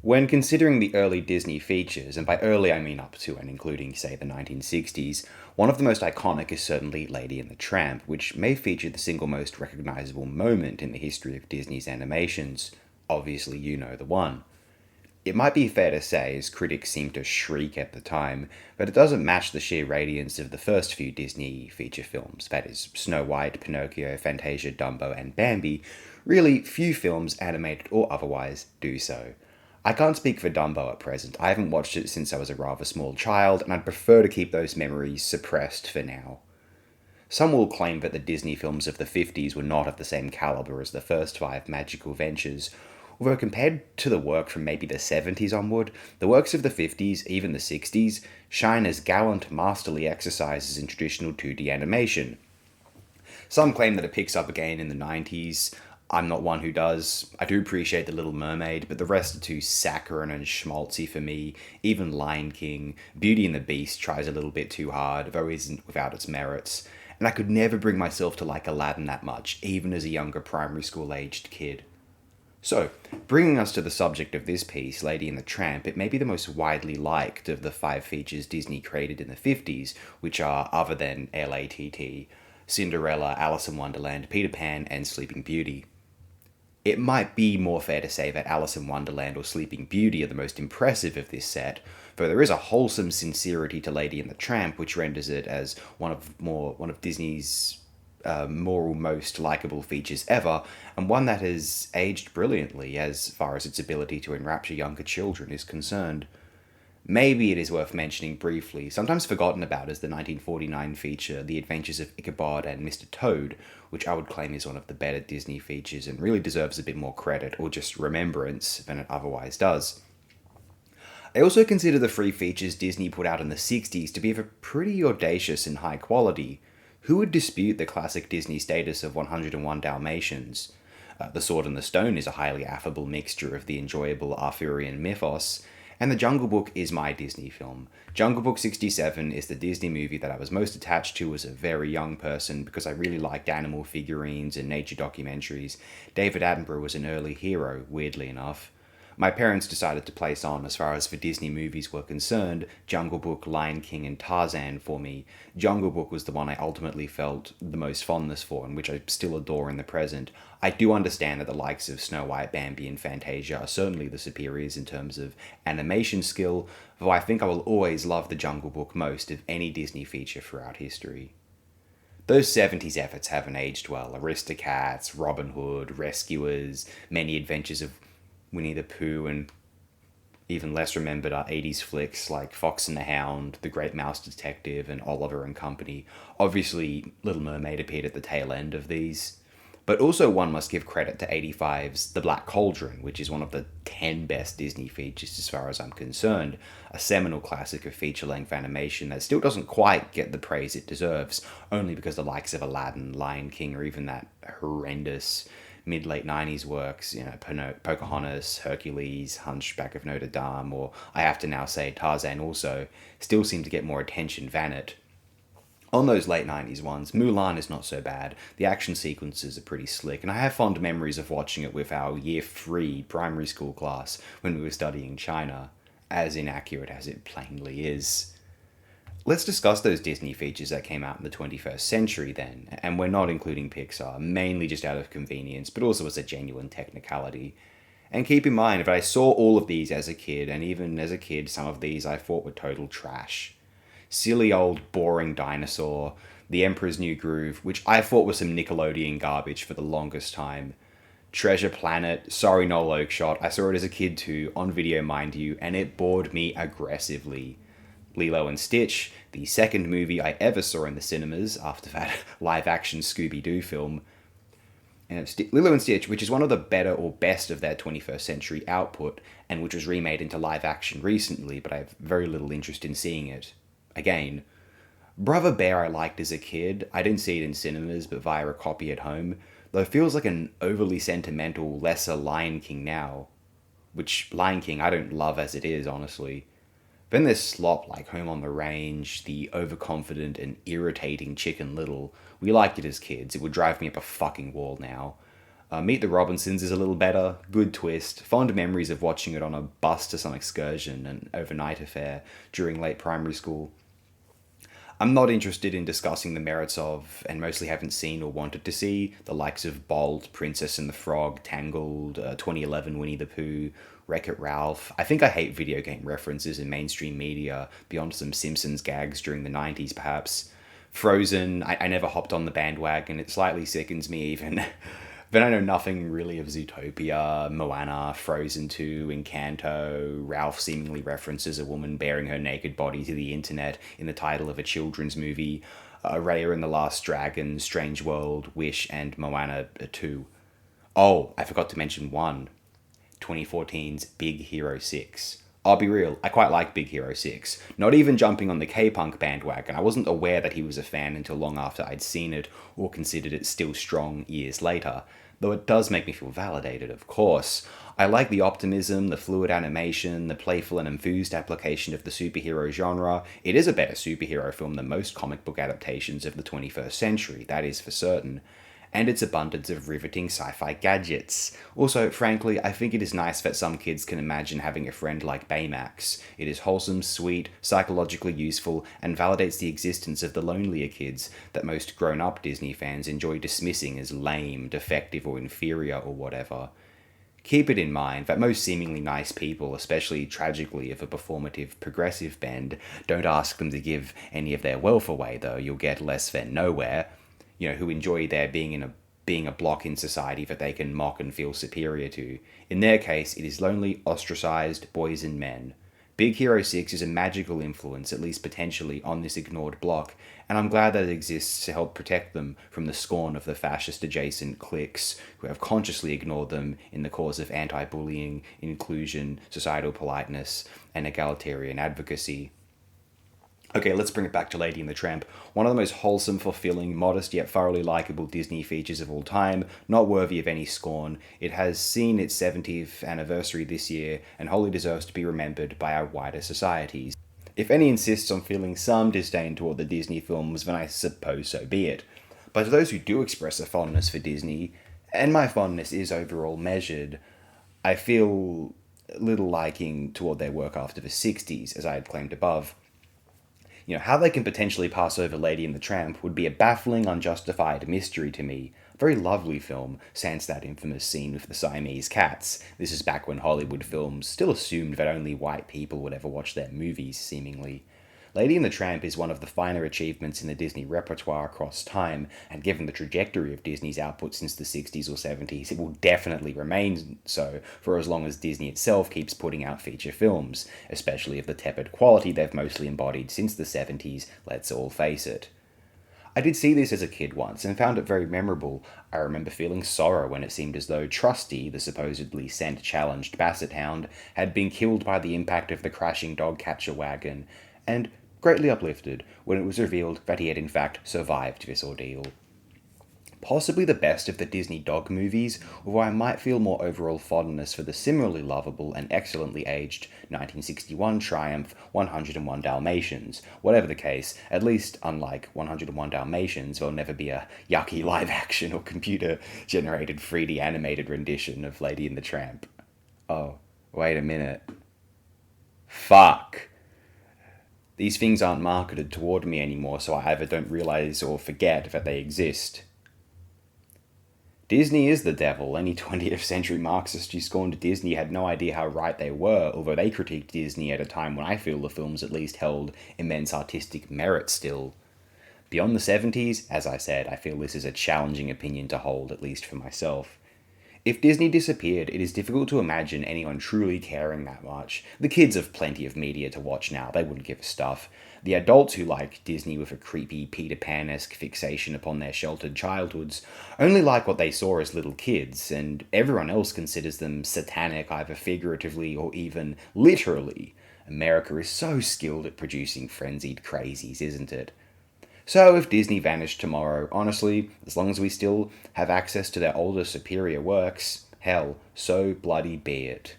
When considering the early Disney features, and by early I mean up to and including, say, the 1960s, one of the most iconic is certainly Lady and the Tramp, which may feature the single most recognizable moment in the history of Disney's animations. Obviously, you know the one. It might be fair to say, as critics seemed to shriek at the time, but it doesn't match the sheer radiance of the first few Disney feature films, that is, Snow White, Pinocchio, Fantasia, Dumbo, and Bambi. Really, few films, animated or otherwise, do so. I can't speak for Dumbo at present. I haven't watched it since I was a rather small child, and I'd prefer to keep those memories suppressed for now. Some will claim that the Disney films of the 50s were not of the same caliber as the first five magical ventures, although compared to the work from maybe the 70s onward, the works of the 50s, even the 60s, shine as gallant, masterly exercises in traditional 2D animation. Some claim that it picks up again in the 90s. I'm not one who does. I do appreciate The Little Mermaid, but the rest are too saccharine and schmaltzy for me. Even Lion King, Beauty and the Beast tries a little bit too hard, though isn't without its merits. And I could never bring myself to like Aladdin that much, even as a younger primary school aged kid. So, bringing us to the subject of this piece, Lady and the Tramp, it may be the most widely liked of the five features Disney created in the 50s, which are, other than LATT, Cinderella, Alice in Wonderland, Peter Pan, and Sleeping Beauty. It might be more fair to say that Alice in Wonderland or Sleeping Beauty are the most impressive of this set, though there is a wholesome sincerity to Lady and the Tramp, which renders it as one of Disney's moral most likable features ever, and one that has aged brilliantly as far as its ability to enrapture younger children is concerned. Maybe it is worth mentioning briefly, sometimes forgotten about, as the 1949 feature, The Adventures of Ichabod and Mr. Toad, which I would claim is one of the better Disney features and really deserves a bit more credit, or just remembrance, than it otherwise does. I also consider the free features Disney put out in the 60s to be of a pretty audacious and high quality. Who would dispute the classic Disney status of 101 Dalmatians? The Sword and the Stone is a highly affable mixture of the enjoyable Arthurian mythos, and The Jungle Book is my Disney film. Jungle Book 67 is the Disney movie that I was most attached to as a very young person because I really liked animal figurines and nature documentaries. David Attenborough was an early hero, weirdly enough. My parents decided to place on, as far as the Disney movies were concerned, Jungle Book, Lion King, and Tarzan for me. Jungle Book was the one I ultimately felt the most fondness for, and which I still adore in the present. I do understand that the likes of Snow White, Bambi, and Fantasia are certainly the superiors in terms of animation skill, though I think I will always love the Jungle Book most of any Disney feature throughout history. Those 70s efforts haven't aged well. Aristocats, Robin Hood, Rescuers, Many Adventures of Winnie the Pooh, and even less remembered are 80s flicks like Fox and the Hound, The Great Mouse Detective, and Oliver and Company. Obviously, Little Mermaid appeared at the tail end of these. But also one must give credit to 85's The Black Cauldron, which is one of the 10 best Disney features as far as I'm concerned. A seminal classic of feature-length animation that still doesn't quite get the praise it deserves, only because the likes of Aladdin, Lion King, or even that horrendous mid-late 90s works, Pocahontas, Hercules, Hunchback of Notre Dame, or I have to now say Tarzan also, still seem to get more attention than it. On those late 90s ones, Mulan is not so bad, the action sequences are pretty slick, and I have fond memories of watching it with our Year 3 primary school class when we were studying China, as inaccurate as it plainly is. Let's discuss those Disney features that came out in the 21st century then, and we're not including Pixar, mainly just out of convenience, but also as a genuine technicality. And keep in mind that I saw all of these as a kid, and even as a kid, some of these I thought were total trash. Silly old boring dinosaur, The Emperor's New Groove, which I thought was some Nickelodeon garbage for the longest time. Treasure Planet, sorry Noel Oakeshott, I saw it as a kid too, on video mind you, and it bored me aggressively. Lilo and Stitch, the second movie I ever saw in the cinemas after that live-action Scooby-Doo film. And Lilo and Stitch, which is one of the better or best of their 21st century output, and which was remade into live-action recently, but I have very little interest in seeing it. Again, Brother Bear I liked as a kid. I didn't see it in cinemas, but via a copy at home, though it feels like an overly sentimental, lesser Lion King now. Which, Lion King, I don't love as it is, honestly. Then there's slop like Home on the Range, the overconfident and irritating Chicken Little. We liked it as kids. It would drive me up a fucking wall now. Meet the Robinsons is a little better, good twist, fond memories of watching it on a bus to some excursion, an overnight affair during late primary school. I'm not interested in discussing the merits of, and mostly haven't seen or wanted to see, the likes of Bolt, Princess and the Frog, Tangled, 2011 Winnie the Pooh, Wreck-It Ralph. I think I hate video game references in mainstream media, beyond some Simpsons gags during the 90s perhaps. Frozen, I never hopped on the bandwagon, it slightly sickens me even. But I know nothing really of Zootopia, Moana, Frozen 2, Encanto. Ralph seemingly references a woman bearing her naked body to the internet in the title of a children's movie. Raya and the Last Dragon, Strange World, Wish, and Moana 2. Oh, I forgot to mention one. 2014's Big Hero 6. I'll be real, I quite like Big Hero 6. Not even jumping on the K-punk bandwagon, I wasn't aware that he was a fan until long after I'd seen it, or considered it still strong years later. Though it does make me feel validated, of course. I like the optimism, the fluid animation, the playful and enthused application of the superhero genre. It is a better superhero film than most comic book adaptations of the 21st century, that is for certain. And its abundance of riveting sci-fi gadgets. Also, frankly, I think it is nice that some kids can imagine having a friend like Baymax. It is wholesome, sweet, psychologically useful, and validates the existence of the lonelier kids that most grown-up Disney fans enjoy dismissing as lame, defective, or inferior, or whatever. Keep it in mind that most seemingly nice people, especially tragically of a performative, progressive bend, don't ask them to give any of their wealth away, though you'll get less than nowhere. Who enjoy their being a block in society that they can mock and feel superior to. In their case, it is lonely, ostracized boys and men. Big Hero 6 is a magical influence, at least potentially, on this ignored block, and I'm glad that it exists to help protect them from the scorn of the fascist-adjacent cliques who have consciously ignored them in the cause of anti-bullying, inclusion, societal politeness, and egalitarian advocacy. Okay, let's bring it back to Lady and the Tramp. One of the most wholesome, fulfilling, modest yet thoroughly likable Disney features of all time, not worthy of any scorn. It has seen its 70th anniversary this year and wholly deserves to be remembered by our wider societies. If any insists on feeling some disdain toward the Disney films, then I suppose so be it. But to those who do express a fondness for Disney, and my fondness is overall measured, I feel little liking toward their work after the 60s, as I had claimed above. How they can potentially pass over Lady and the Tramp would be a baffling, unjustified mystery to me. A very lovely film, sans that infamous scene with the Siamese cats. This is back when Hollywood films still assumed that only white people would ever watch their movies, seemingly. Lady and the Tramp is one of the finer achievements in the Disney repertoire across time, and given the trajectory of Disney's output since the 60s or 70s, it will definitely remain so for as long as Disney itself keeps putting out feature films, especially of the tepid quality they've mostly embodied since the 70s, let's all face it. I did see this as a kid once and found it very memorable. I remember feeling sorrow when it seemed as though Trusty, the supposedly scent-challenged basset hound, had been killed by the impact of the crashing dog catcher wagon, and greatly uplifted when it was revealed that he had in fact survived this ordeal. Possibly the best of the Disney dog movies, although I might feel more overall fondness for the similarly lovable and excellently aged 1961 triumph 101 Dalmatians. Whatever the case, at least unlike 101 Dalmatians, there'll never be a yucky live-action or computer-generated 3D animated rendition of Lady and the Tramp. Oh, wait a minute. Fuck. These things aren't marketed toward me anymore, so I either don't realize or forget that they exist. Disney is the devil. Any 20th century Marxist who scorned Disney had no idea how right they were, although they critiqued Disney at a time when I feel the films at least held immense artistic merit still. Beyond the 70s, as I said, I feel this is a challenging opinion to hold, at least for myself. If Disney disappeared, it is difficult to imagine anyone truly caring that much. The kids have plenty of media to watch now, they wouldn't give a stuff. The adults who like Disney with a creepy Peter Pan-esque fixation upon their sheltered childhoods only like what they saw as little kids, and everyone else considers them satanic either figuratively or even literally. America is so skilled at producing frenzied crazies, isn't it? So if Disney vanished tomorrow, honestly, as long as we still have access to their older, superior works, hell, so bloody be it.